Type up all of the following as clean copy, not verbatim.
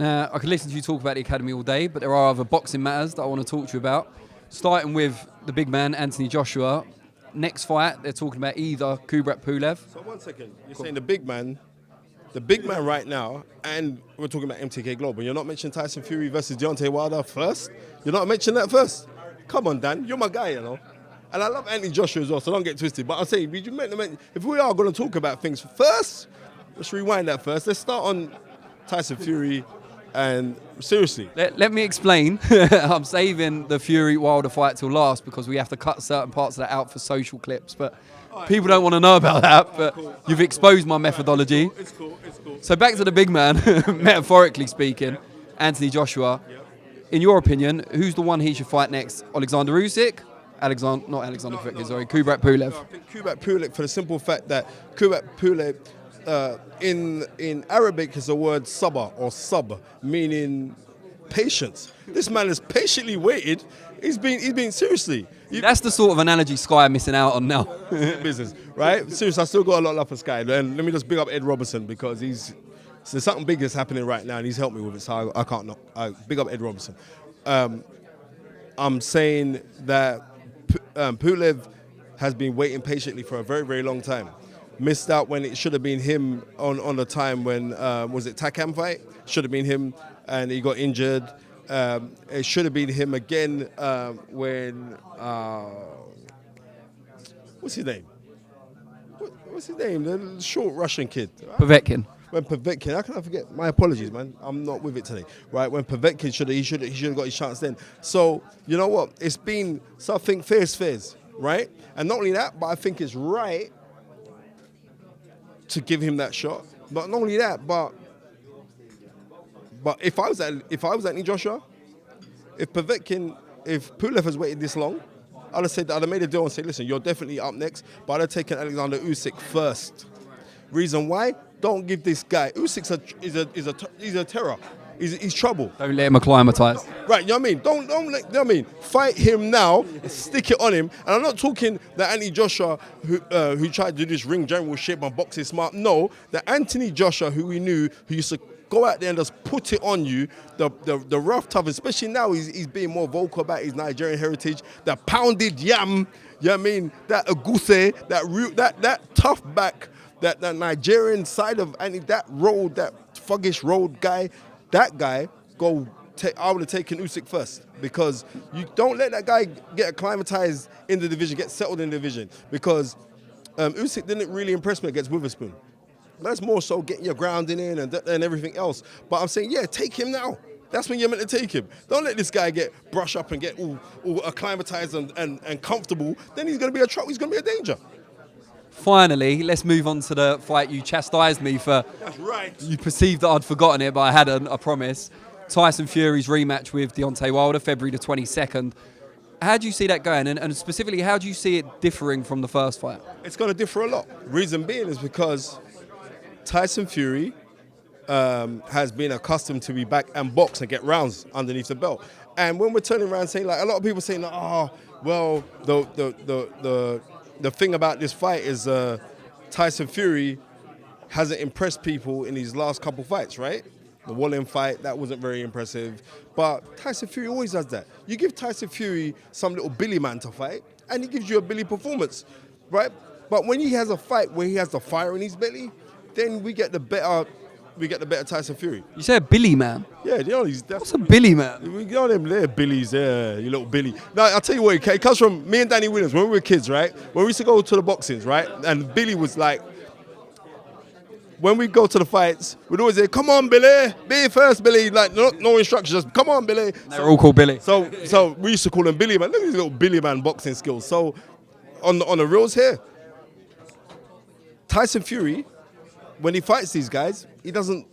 Now, I could listen to you talk about the academy all day, but there are other boxing matters that I want to talk to you about. Starting with the big man, Anthony Joshua. Next fight, they're talking about either Kubrat Pulev. So 1 second, you're saying the big man right now, and we're talking about MTK Global. You're not mentioning Tyson Fury versus Deontay Wilder first? You're not mentioning that first? Come on, Dan, you're my guy, you know. And I love Anthony Joshua as well, so don't get twisted. But I'm saying, if we are going to talk about things first, let's rewind that first. Let's start on Tyson Fury. And seriously, let me explain. I'm saving the Fury Wilder fight till last because we have to cut certain parts of that out for social clips. But people don't want to know about that. But you've exposed my methodology. It's cool. So back to the big man, metaphorically speaking, Anthony Joshua. In your opinion, who's the one he should fight next? Oleksandr Usyk? Kubrat Pulev. I think Kubrat Pulev, for the simple fact that Kubrat Pulev, in Arabic is the word sabr or sub, meaning patience. This man has patiently waited. He's been seriously. That's the sort of analogy Sky are missing out on now. Business, right? Seriously, I still got a lot of love for Sky. And let me just big up Ed Robertson because there's something big that's happening right now and he's helped me with it, so I can't not. Big up Ed Robertson. I'm saying that Pulev has been waiting patiently for a very, very long time. Missed out when it should have been him on the time when, was it Takam fight? Should have been him and he got injured. It should have been him again when, what's his name? What's his name? The short Russian kid. Povetkin. When Povetkin, how can I forget? My apologies, man. I'm not with it today, right? When Povetkin he should have got his chance then. So, you know what? It's been something fairs, right? And not only that, but I think it's right to give him that shot. But not only that, but if I was Anthony Joshua, if Pulev has waited this long, I'd have made a deal and said, listen, you're definitely up next, but I'd have taken Oleksandr Usyk first. Reason why? Don't give this guy. Usyk's a terror. He's trouble. Don't let him acclimatise. Right, you know what I mean? Don't let, you know what I mean? Fight him now, stick it on him. And I'm not talking that Anthony Joshua who tried to do this ring general shit and boxing smart. No, the Anthony Joshua who we knew, who used to go out there and just put it on you, the rough tough, especially now he's being more vocal about his Nigerian heritage, the pounded yam, you know what I mean? That aguse, that tough back, that Nigerian side of Anthony, that thuggish road guy. That guy, I would have taken Usyk first because you don't let that guy get acclimatized in the division, get settled in the division because Usyk didn't really impress me against Witherspoon. That's more so getting your grounding in and everything else. But I'm saying, yeah, take him now. That's when you're meant to take him. Don't let this guy get brush up and get all acclimatized and comfortable. Then he's going to be a trouble. He's going to be a danger. Finally, let's move on to the fight you chastised me for. That's right. You perceived that I'd forgotten it, but I hadn't, I promise. Tyson Fury's rematch with Deontay Wilder, February the 22nd. How do you see that going? And specifically, how do you see it differing from the first fight? It's going to differ a lot. Reason being is because Tyson Fury has been accustomed to be back and box and get rounds underneath the belt. And when we're turning around saying, like, a lot of people saying, well, the thing about this fight is Tyson Fury hasn't impressed people in his last couple fights, right? The Wallin fight, that wasn't very impressive. But Tyson Fury always does that. You give Tyson Fury some little Billy man to fight, and he gives you a Billy performance, right? But when he has a fight where he has the fire in his belly, then we get the better Tyson Fury. You say a Billy man? Yeah, you know, what's a Billy man? We know them little Billies, yeah, you little Billy. Now, I'll tell you what, it comes from me and Danny Williams when we were kids, right? When we used to go to the boxings, right? And Billy was like, when we go to the fights, we'd always say, come on, Billy, be first, Billy. Like, no instructions, just come on, Billy. They're all called Billy. So we used to call him Billy man. Look at his little Billy man boxing skills. So on the reels here, Tyson Fury, when he fights these guys, he doesn't,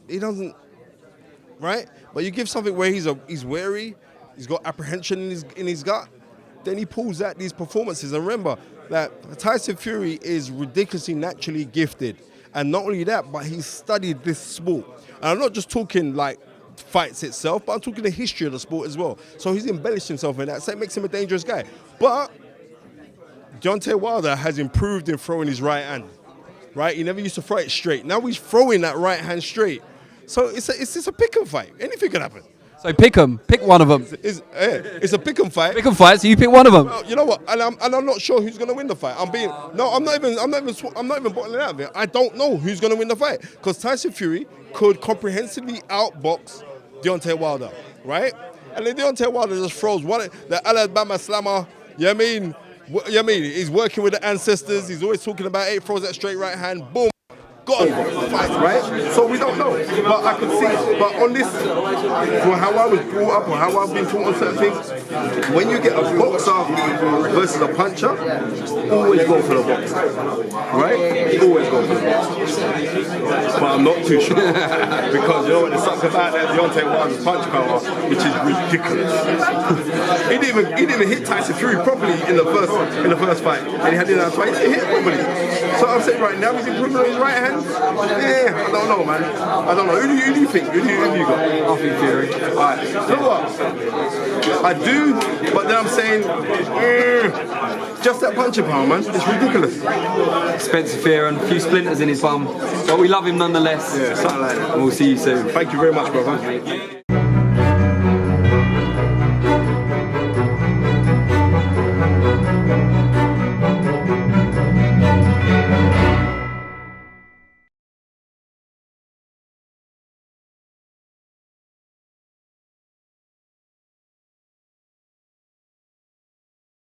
right? But you give something where he's wary, he's got apprehension in his gut, then he pulls out these performances. And remember that Tyson Fury is ridiculously naturally gifted. And not only that, but he's studied this sport. And I'm not just talking like fights itself, but I'm talking the history of the sport as well. So he's embellished himself in that, so it makes him a dangerous guy. But Deontay Wilder has improved in throwing his right hand. Right? He never used to throw it straight. Now he's throwing that right hand straight. So it's just a pick and fight. Anything can happen. So pick 'em. Pick one of them. It's a pick and fight. Pick 'em fight. So you pick one of them. Well, you know what? And I'm not sure who's gonna win the fight. I'm not even bottling out there. I don't know who's gonna win the fight because Tyson Fury could comprehensively outbox Deontay Wilder, right? And then Deontay Wilder just throws the Alabama slammer. You know what I mean? He's working with the ancestors. He's always talking about it. Throws that straight right hand. Boom. Got him. Fight, right? So we don't know. But I could see. But on this, for how I was brought up or how I've been taught on certain things, when you get a boxer versus a puncher, always go for the boxer. Right? Always go for the boxer. But I'm not too sure. Because you know what the sucks about that Deontay Wilder's punch power, which is ridiculous. he didn't even hit Tyson Fury properly in the first fight. And he had it out twice. He hit properly. So I'm saying right now he's improving on his right hand. Yeah, I don't know, man. I don't know. Who do you think? Who do you got? I think Fury. Alright, you know what? I do, but then I'm saying, just that punching power, man. It's ridiculous. Spencer Fearon, a few splinters in his bum, but we love him nonetheless. Yeah, something like that. And we'll see you soon. Thank you very much, brother.